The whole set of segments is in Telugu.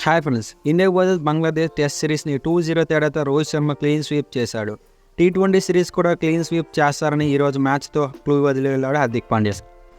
Hi friends, India versus Bangladesh test సిరీస్ని 2-0 తేడాతో రోహిత్ శర్మ క్లీన్ స్వీప్ చేశాడు. T20 సిరీస్ కూడా క్లీన్ స్వీప్ చేస్తారని ఈరోజు మ్యాచ్తో క్లూ వదిలేలాడు Hardik Pandya.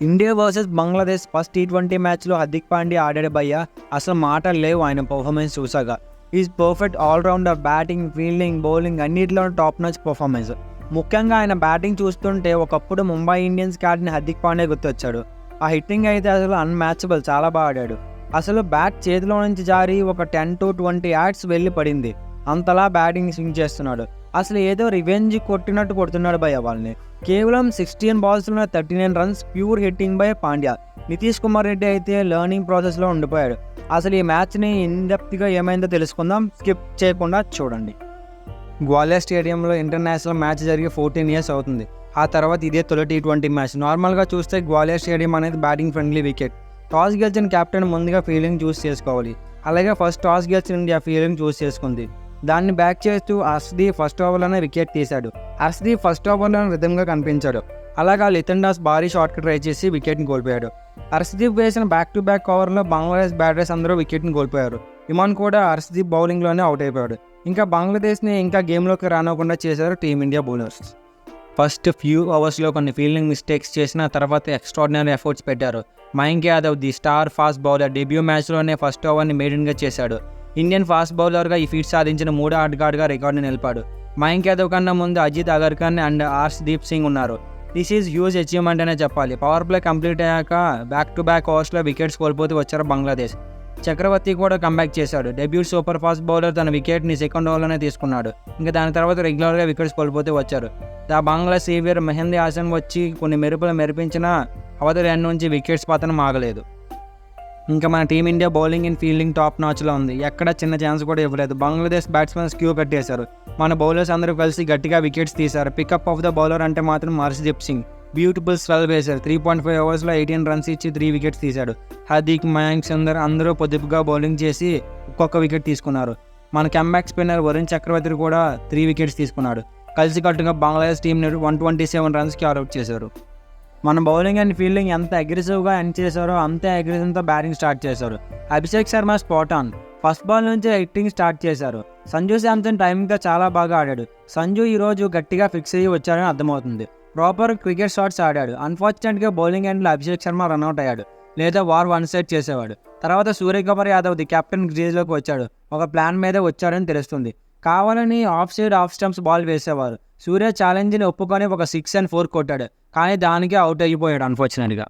India versus Bangladesh first T20 మ్యాచ్లో హార్దిక్ పాండ్యా ఆడాడు భయ్య. అసలు మాటలు లేవు ఆయన పర్ఫార్మెన్స్ చూసాక. Is perfect all rounder, batting, fielding, bowling అన్నింటిలో టాప్ నాచ్ పర్ఫార్మెన్స్. ముఖ్యంగా ఆయన బ్యాటింగ్ చూస్తుంటే ఒకప్పుడు ముంబై ఇండియన్స్ ఆడిన హార్దిక్ పాండ్యా గుర్తొచ్చాడు. ఆ హిట్టింగ్ అయితే అసలు అన్మ్యాచబుల్, చాలా బాగా ఆడాడు. అసలు బ్యాట్ చేతిలో నుంచి జారి ఒక 10 to 20 యార్డ్స్ వెళ్ళి పడింది. అంతలా బ్యాటింగ్ స్వింగ్ చేస్తున్నాడు. అసలు ఏదో రివెంజ్ కొట్టినట్టు కొడుతున్నాడు భయ్య వాళ్ళని. కేవలం 16 బాల్స్లో 39 runs pure hitting by Pandya. Nitish Kumar Reddy అయితే లెర్నింగ్ ప్రాసెస్లో ఉండిపోయాడు. అసలు ఈ మ్యాచ్ని ఇన్డెప్త్గా ఏమైందో తెలుసుకుందాం, స్కిప్ చేయకుండా చూడండి. గ్వాలియర్ స్టేడియంలో ఇంటర్నేషనల్ మ్యాచ్ జరిగి 14 years అవుతుంది. ఆ తర్వాత ఇదే తొలి T20 మ్యాచ్. నార్మల్గా చూస్తే గ్వాలియర్ స్టేడియం అనేది బ్యాటింగ్ ఫ్రెండ్లీ వికెట్. టాస్ గెలిచిన కెప్టెన్ ముందుగా ఫీల్డింగ్ చూస్ చేసుకోవాలి. అలాగే ఫస్ట్ టాస్ గెలిచిన ఇండియా ఫీల్డింగ్ చూస్ చేసుకుంది. దాన్ని బ్యాక్ చేస్తూ హర్షదీప్ ఫస్ట్ ఓవర్లోనే వికెట్ తీశాడు. హర్షదీప్ ఫస్ట్ ఓవర్లోనే రిథమ్గా కనిపించాడు. అలాగా లిథన్ దాస్ భారీ షాట్కి ట్రై చేసి వికెట్ని కోల్పోయాడు. హర్షదీప్ వేసిన బ్యాక్ టు బ్యాక్ ఓవర్లో బంగ్లాదేశ్ బ్యాటర్స్ అందరూ వికెట్ని కోల్పోయారు. ఇమాన్ కూడా హర్షదీప్ బౌలింగ్లోనే అవుట్ అయిపోయాడు. ఇంకా బంగ్లాదేశ్ని ఇంకా గేమ్లోకి రానివ్వకుండా చేశారు టీమిండియా బౌలర్స్. ఫస్ట్ ఫ్యూ అవర్స్లో కొన్ని ఫీల్డింగ్ మిస్టేక్స్ చేసిన తర్వాత ఎక్స్ట్రాడినరీ ఎఫర్ట్స్ పెట్టారు. Mayank Yadav, the star fast bowler, debut మ్యాచ్లోనే ఫస్ట్ ఓవర్ని మెయిడెన్గా చేశాడు. ఇండియన్ ఫాస్ట్ బౌలర్గా ఈ ఫీట్ సాధించిన 3వ ఆటగాడుగా రికార్డుని నిలిపాడు. మయాంక్ యాదవ్ కన్నా ముందు అజిత్ అగర్కర్ అండ్ హర్షదీప్ సింగ్ ఉన్నారు. దిస్ ఈజ్ హ్యూజ్ అచీవ్మెంట్ అనే చెప్పాలి. పవర్ ప్లే కంప్లీట్ అయ్యాక బ్యాక్ టు బ్యాక్ ఓవర్స్లో వికెట్స్ కోల్పోతూ వచ్చారు బంగ్లాదేశ్. చక్రవర్తి కూడా కంబ్యాక్ చేశాడు. డెబ్యూ సూపర్ ఫాస్ట్ బౌలర్ తన వికెట్ని సెకండ్ ఓవర్లోనే తీసుకున్నాడు. ఇంకా దాని తర్వాత రెగ్యులర్గా వికెట్స్ కోల్పోతూ వచ్చారు. బంగ్లా సేవియర్ మెహందీ హాసన్ వచ్చి కొన్ని మెరుపులు మెరిపించినా అవతలి ఎండ్ నుంచి వికెట్స్ పతనం ఆగలేదు. ఇంకా మన team India bowling and fielding top నాచ్లో ఉంది. ఎక్కడ చిన్న ఛాన్స్ కూడా ఇవ్వలేదు. బంగ్లాదేశ్ బ్యాట్స్మెన్స్ క్యూ కట్టేశారు. మన బౌలర్స్ అందరూ కలిసి గట్టిగా వికెట్స్ తీశారు. పికప్ ఆఫ్ ద బౌలర్ అంటే మాత్రం హర్షదీప్ సింగ్ బ్యూటిఫుల్ స్పెల్ వేశారు. 3.5 ఓవర్స్లో 18 రన్స్ ఇచ్చి 3 వికెట్స్ తీశాడు. హార్దిక్, మయాంక్, సుందర్ అందరూ పొదుపుగా బౌలింగ్ చేసి ఒక్కొక్క వికెట్ తీసుకున్నారు. మన కంబ్యాక్ స్పిన్నర్ వరుణ్ చక్రవర్తి కూడా 3 వికెట్స్ తీసుకున్నాడు. కలిసికట్టుగా బంగ్లాదేశ్ టీంని 127 రన్స్కి ఆల్అవుట్ చేశారు. మన బౌలింగ్ అండ్ ఫీల్డింగ్ ఎంత అగ్రెసివ్గా ఎండ్ చేశారో అంతే అగ్రెసివ్తో బ్యాటింగ్ స్టార్ట్ చేశారు. Abhishek Sharma spot on, first ball నుంచి హిట్టింగ్ స్టార్ట్ చేశారు. సంజు శాంసన్ టైమింగ్తో చాలా బాగా ఆడాడు. సంజు ఈరోజు గట్టిగా ఫిక్స్ అయ్యి వచ్చాడని అర్థమవుతుంది. ప్రాపర్ క్రికెట్ షాట్స్ ఆడాడు. అన్ఫార్చునేట్గా బౌలింగ్ ఎండ్లో అభిషేక్ శర్మ రన్అట్ అయ్యాడు, లేదా వార్ వన్ సైడ్ చేసేవాడు. తర్వాత సూర్యకుమార్ యాదవ్ ది కెప్టెన్ క్రీజ్లోకి వచ్చాడు. ఒక ప్లాన్ మీద వచ్చాడని తెలుస్తుంది. కావాలని of side of stumps ball వేసేవారు. సూర్య ఛాలెంజ్ని ఒప్పుకొని ఒక 6 and 4 కొట్టాడు. కానీ దానికి అవుట్ అయిపోయాడు అన్ఫార్చునేట్గా.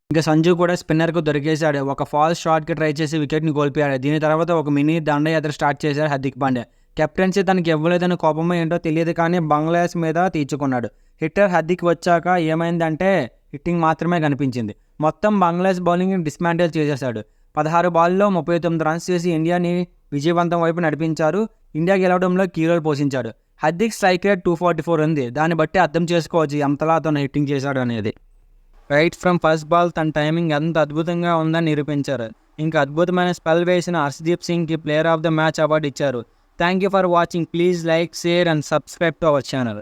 ఇంకా సంజు కూడా స్పిన్నర్కు దొరికేశాడు. ఒక ఫాల్స్ షాట్కి ట్రై చేసి వికెట్ని కోల్పోయాడు. దీని తర్వాత ఒక మినీ దండయాత్ర స్టార్ట్ చేశాడు హార్దిక్ పాండ్యా. కెప్టెన్సీ తనకి ఇవ్వలేదని కోపమో ఏంటో తెలియదు, కానీ బంగ్లాదేశ్ మీద తీర్చుకున్నాడు. హిట్టర్ హార్దిక్ వచ్చాక ఏమైందంటే హిట్టింగ్ మాత్రమే కనిపించింది. మొత్తం బంగ్లాదేశ్ బౌలింగ్ని డిస్మాంటిల్ చేసేశాడు. 16 బాల్లో 39 రన్స్ చేసి ఇండియాని విజయవంతం వైపు నడిపించారు. ఇండియా గెలవడంలో కీ రోల్ పోషించాడు. హార్దిక్ స్ట్రైక్ రేట్ 244 ఉంది. దాన్ని బట్టి అర్థం చేసుకోవచ్చు ఎంతలా తను హిట్టింగ్ చేశాడు అనేది. రైట్ ఫ్రమ్ ఫస్ట్ బాల్ తన టైమింగ్ ఎంత అద్భుతంగా ఉందని నిరూపించారు. ఇంకా అద్భుతమైన స్పెల్ వేసిన హర్షదీప్ సింగ్కి player of the match award ఇచ్చారు. Thank you for watching. Please like, share and subscribe to our channel.